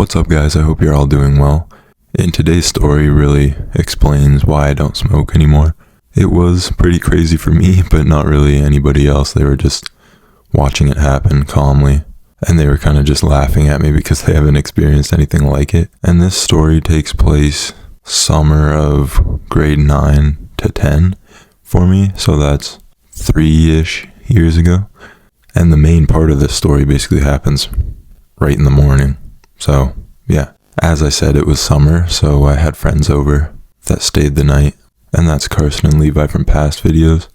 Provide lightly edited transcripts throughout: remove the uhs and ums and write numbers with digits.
What's up, guys? I hope you're all doing well. In today's story really explains why I don't smoke anymore. It was pretty crazy for me, but not really anybody else. They were just watching it happen calmly, and they were kind of just laughing at me because they haven't experienced anything like it. And this story takes place summer of grade 9 to 10 for me, so that's 3-ish years ago. And the main part of this story basically happens right in the morning. So, yeah. As I said, it was summer, so I had friends over that stayed the night. And that's Carson and Levi from past videos.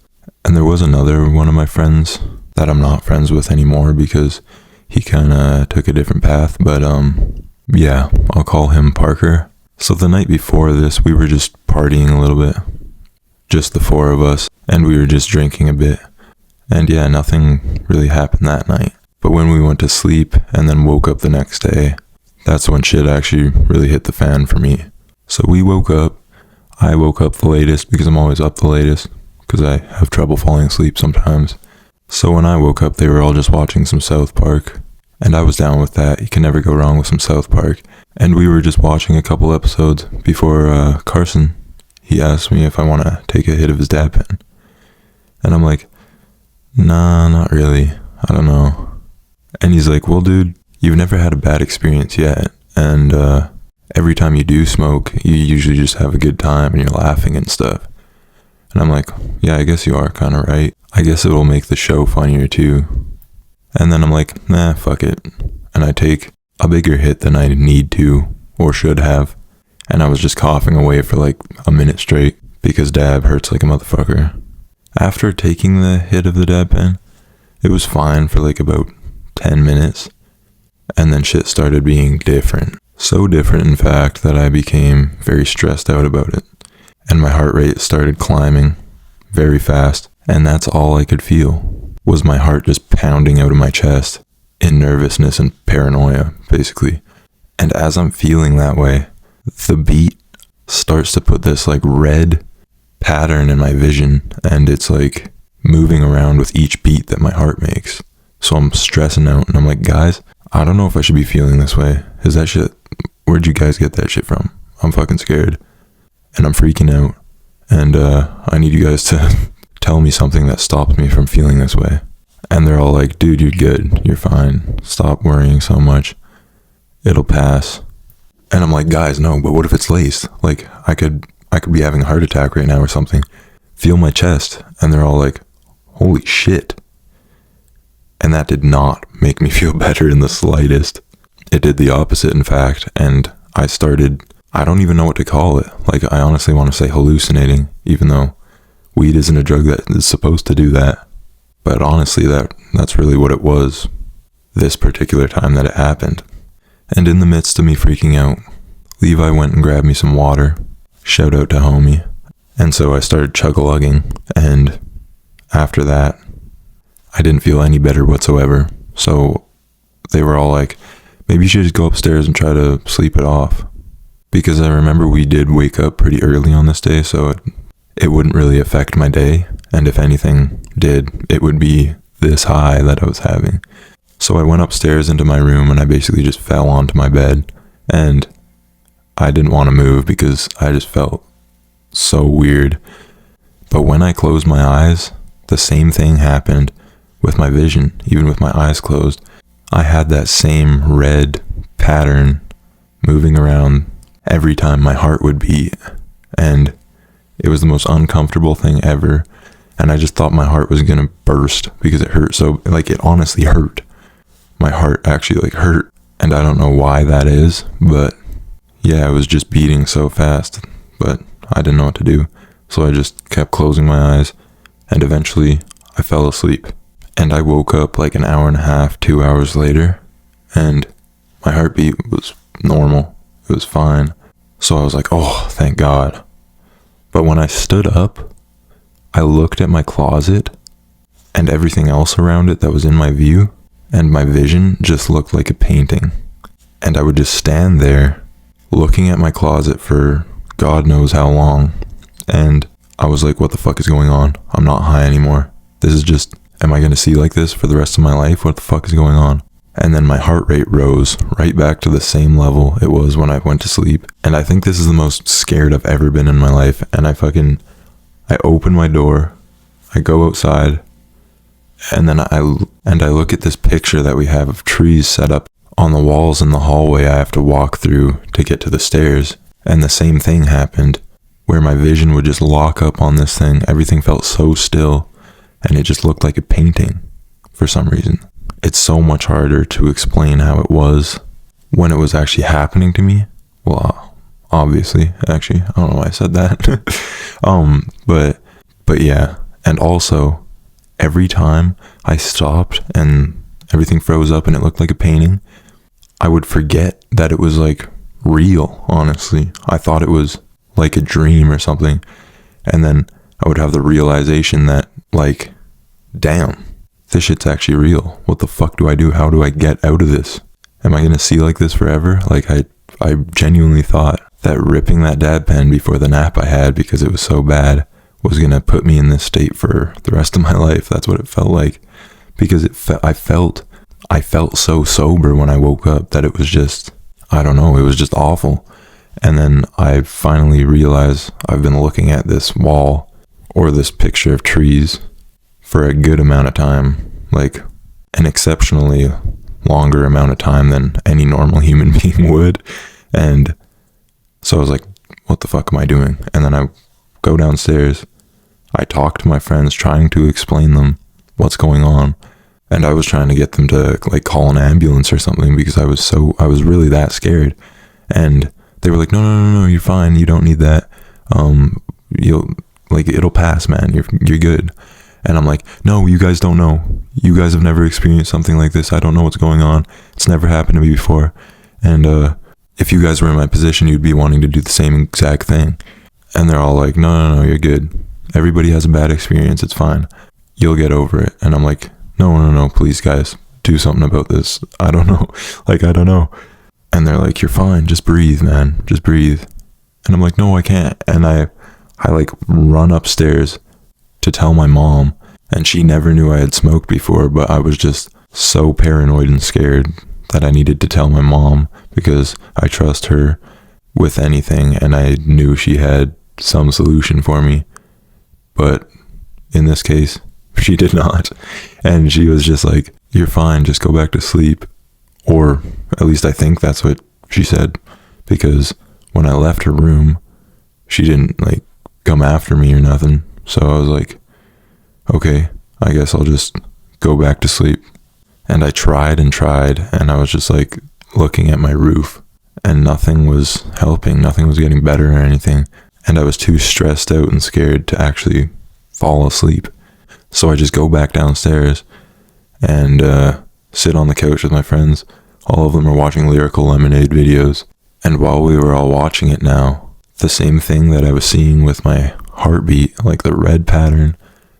And there was another one of my friends that I'm not friends with anymore because he kind of took a different path. But, yeah, I'll call him Parker. So the night before this, we were just partying a little bit. Just the four of us. And we were just drinking a bit. And yeah, nothing really happened that night. But when we went to sleep and then woke up the next day, that's when shit actually really hit the fan for me. So we woke up. I woke up the latest because I'm always up the latest because I have trouble falling asleep sometimes. So when I woke up, they were all just watching some South Park. And I was down with that. You can never go wrong with some South Park. And we were just watching a couple episodes before Carson, he asked me if I want to take a hit of his dab pen. And I'm like, nah, not really. I don't know. And he's like, well, dude, you've never had a bad experience yet. And every time you do smoke, you usually just have a good time and you're laughing and stuff. And I'm like, yeah, I guess you are kind of right. I guess it'll make the show funnier too. And then I'm like, nah, fuck it. And I take a bigger hit than I need to or should have. And I was just coughing away for like a minute straight because dab hurts like a motherfucker. After taking the hit of the dab pen, it was fine for like about 10 minutes. And then shit started being different. So different, in fact, that I became very stressed out about it. And my heart rate started climbing very fast. And that's all I could feel, was my heart just pounding out of my chest in nervousness and paranoia, basically. And as I'm feeling that way, the beat starts to put this like red pattern in my vision. And it's like moving around with each beat that my heart makes. So I'm stressing out and I'm like, guys, I don't know if I should be feeling this way. Is that shit, where'd you guys get that shit from? I'm fucking scared. And I'm freaking out. And I need you guys to tell me something that stops me from feeling this way. And they're all like, dude, you're good. You're fine. Stop worrying so much. It'll pass. And I'm like, guys, no, but what if it's laced? Like, I could be having a heart attack right now or something. Feel my chest. And they're all like, holy shit. And that did not make me feel better in the slightest. It did the opposite, in fact. And I started, I don't even know what to call it. Like, I honestly want to say hallucinating, even though weed isn't a drug that is supposed to do that. But honestly, that's really what it was this particular time that it happened. And in the midst of me freaking out, Levi went and grabbed me some water. Shout out to homie. And so I started chug-a-lugging. And after that, I didn't feel any better whatsoever. So they were all like, maybe you should just go upstairs and try to sleep it off. Because I remember we did wake up pretty early on this day, so it wouldn't really affect my day. And if anything did, it would be this high that I was having. So I went upstairs into my room and I basically just fell onto my bed. And I didn't want to move because I just felt so weird. But when I closed my eyes, the same thing happened with my vision, even with my eyes closed. I had that same red pattern moving around every time my heart would beat. And it was the most uncomfortable thing ever. And I just thought my heart was going to burst because it hurt so, like, it honestly hurt. My heart actually, like, hurt. And I don't know why that is, but yeah, it was just beating so fast. But I didn't know what to do. So I just kept closing my eyes. And eventually, I fell asleep. And I woke up like an hour and a half, 2 hours later. And my heartbeat was normal. It was fine. So I was like, oh, thank God. But when I stood up, I looked at my closet and everything else around it that was in my view, and my vision just looked like a painting. And I would just stand there looking at my closet for God knows how long. And I was like, what the fuck is going on? I'm not high anymore. This is just, am I going to see like this for the rest of my life? What the fuck is going on? And then my heart rate rose right back to the same level it was when I went to sleep. And I think this is the most scared I've ever been in my life. And I open my door, I go outside, and then I look at this picture that we have of trees set up on the walls in the hallway I have to walk through to get to the stairs. And the same thing happened, where my vision would just lock up on this thing. Everything felt so still, and it just looked like a painting for some reason. It's so much harder to explain how it was when it was actually happening to me. Well, obviously, actually, I don't know why I said that. But yeah, and also every time I stopped and everything froze up and it looked like a painting, I would forget that it was like real, honestly. I thought it was like a dream or something. And then I would have the realization that, like, damn, this shit's actually real. What the fuck do I do? How do I get out of this? Am I gonna see like this forever? Like, I genuinely thought that ripping that dab pen before the nap I had because it was so bad was gonna put me in this state for the rest of my life. That's what it felt like. Because I felt so sober when I woke up that it was just, I don't know, it was just awful. And then I finally realized I've been looking at this wall or this picture of trees for a good amount of time, like an exceptionally longer amount of time than any normal human being would. And so I was like, what the fuck am I doing? And then I go downstairs, I talk to my friends trying to explain them what's going on. And I was trying to get them to like call an ambulance or something because I was really that scared. And they were like, no, you're fine. You don't need that. It'll pass, man. You're good. And I'm like, no, you guys don't know. You guys have never experienced something like this. I don't know what's going on. It's never happened to me before. And if you guys were in my position, you'd be wanting to do the same exact thing. And they're all like, no, you're good. Everybody has a bad experience. It's fine. You'll get over it. And I'm like, no, please guys, do something about this. I don't know. I don't know. And they're like, you're fine. Just breathe, man. Just breathe. And I'm like, no, I can't. And I like run upstairs to tell my mom. And she never knew I had smoked before, but I was just so paranoid and scared that I needed to tell my mom because I trust her with anything. And I knew she had some solution for me. But in this case, she did not. And she was just like, you're fine, just go back to sleep. Or at least I think that's what she said. Because when I left her room, she didn't like come after me or nothing. So I was like, okay, I guess I'll just go back to sleep. And I tried, and I was just like looking at my roof, and nothing was helping. Nothing was getting better or anything. And I was too stressed out and scared to actually fall asleep. So I just go back downstairs and sit on the couch with my friends. All of them are watching Lyrical Lemonade videos. And while we were all watching it now, the same thing that I was seeing with my heartbeat, like the red pattern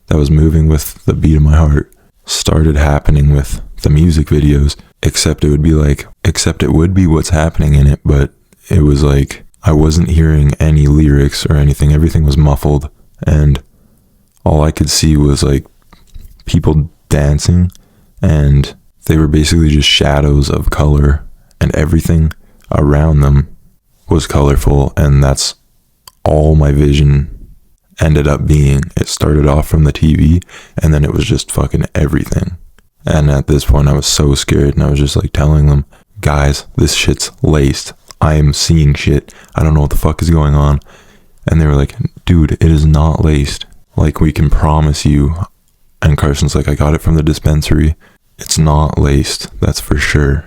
that was moving with the beat of my heart, started happening with the music videos, except it would be what's happening in it, but it was like I wasn't hearing any lyrics or anything. Everything was muffled, and all I could see was like people dancing, and they were basically just shadows of color, and everything around them was colorful, and that's all my vision ended up being. It started off from the TV, and then it was just fucking everything. And at this point I was so scared, and I was just like telling them, guys, this shit's laced. I am seeing shit. I don't know what the fuck is going on. And they were like, dude, it is not laced. Like, we can promise you. And Carson's like, I got it from the dispensary. It's not laced, that's for sure.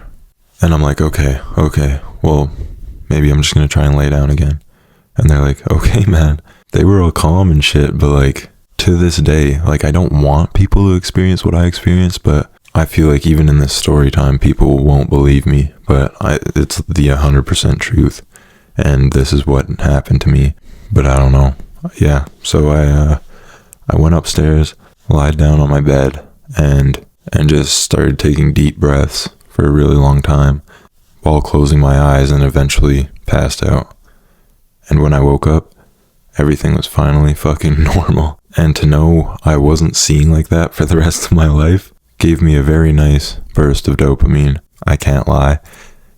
And I'm like, okay, well, maybe I'm just gonna try and lay down again. And they're like, okay, man. They were all calm and shit, but like, to this day, like, I don't want people to experience what I experienced, but I feel like even in this story time, people won't believe me, but it's the 100% truth, and this is what happened to me. But I don't know. Yeah, so I went upstairs, lied down on my bed, and just started taking deep breaths for a really long time while closing my eyes, and eventually passed out. And when I woke up, everything was finally fucking normal. And to know I wasn't seeing like that for the rest of my life gave me a very nice burst of dopamine. I can't lie,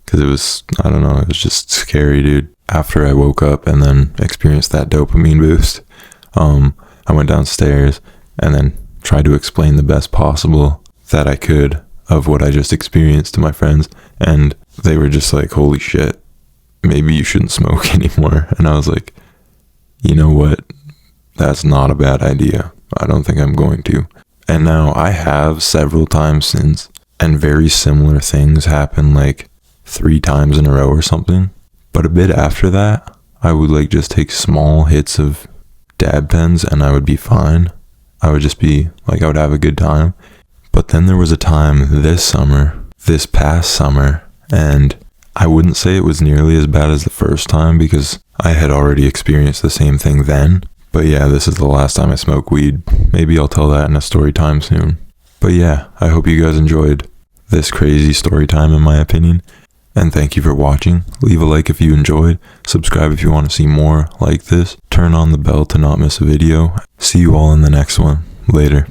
because it was, I don't know, it was just scary, dude. After I woke up and then experienced that dopamine boost, I went downstairs and then tried to explain the best possible that I could of what I just experienced to my friends, and they were just like, holy shit, maybe you shouldn't smoke anymore. And I was like, you know what, that's not a bad idea. I don't think I'm going to. And now I have several times since, and very similar things happen, like 3 times in a row or something. But a bit after that, I would like just take small hits of dab pens and I would be fine. I would just be like, I would have a good time. But then there was a time this past summer, and I wouldn't say it was nearly as bad as the first time because I had already experienced the same thing then. But yeah, this is the last time I smoke weed. Maybe I'll tell that in a story time soon. But yeah, I hope you guys enjoyed this crazy story time in my opinion. And thank you for watching. Leave a like if you enjoyed. Subscribe if you want to see more like this. Turn on the bell to not miss a video. See you all in the next one. Later.